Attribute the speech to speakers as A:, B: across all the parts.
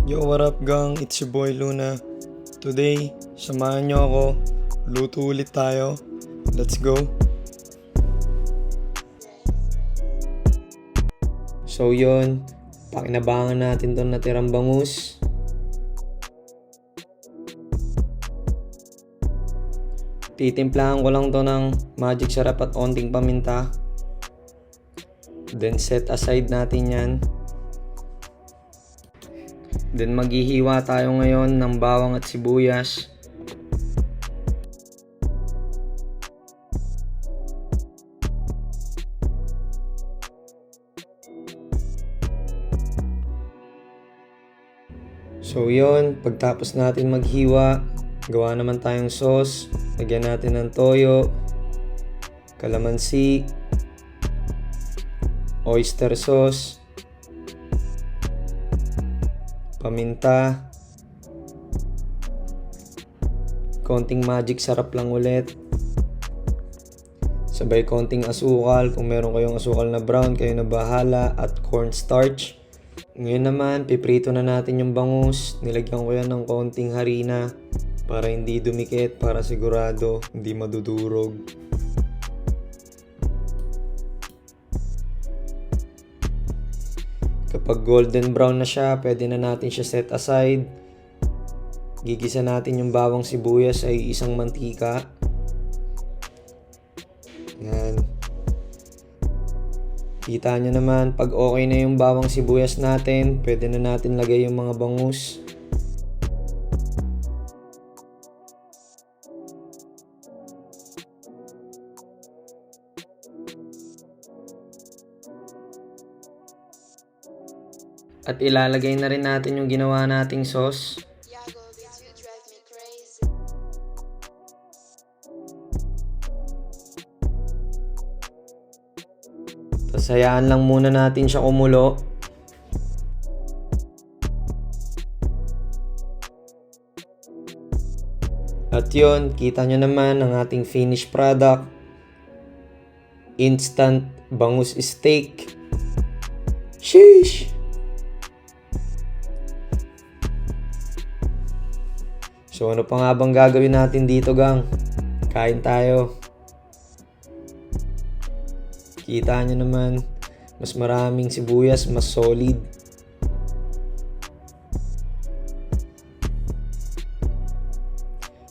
A: Yo, what up gang? It's your boy Luna. Today, samahan nyo ako. Luto ulit tayo. Let's go. So yun, pakinabangan natin tong natirang bangus. Titimplahan ko lang to ng magic sarap at onting paminta. Then set aside natin yan. Then maghihiwa tayo ngayon ng bawang at sibuyas. So yun, pagtapos natin maghiwa, gawa naman tayong sauce. Lagyan natin ng toyo, kalamansi, oyster sauce, paminta, konting magic sarap lang ulit, sabay konting asukal, kung meron kayong asukal na brown kayo na bahala, at cornstarch. Ngayon naman piprito na natin yung bangus. Nilagyan ko yan ng konting harina para hindi dumikit, para sigurado hindi madudurog. Kapag golden brown na siya, pwede na natin siya set aside. Gigisa natin yung bawang sibuyas ay isang mantika. Yan. Kita nyo naman, pag okay na yung bawang sibuyas natin, pwede na natin lagay yung mga bangus. At ilalagay na rin natin yung ginawa nating sauce. Tapos hayaan lang muna natin siya kumulo. At yun, kita nyo naman ang ating finished product. Instant bangus steak. Sheesh! So ano pa nga bang gagawin natin dito gang? Kain tayo. Kita nyo naman, mas maraming sibuyas, mas solid.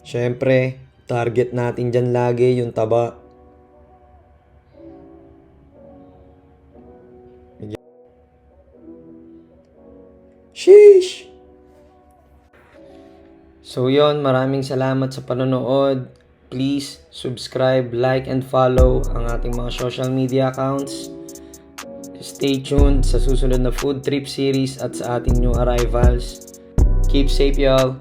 A: Syempre, target natin dyan lagi yung taba. Sheesh! So yun, maraming salamat sa panonood. Please subscribe, like, and follow ang ating mga social media accounts. Stay tuned sa susunod na food trip series at sa ating new arrivals. Keep safe y'all!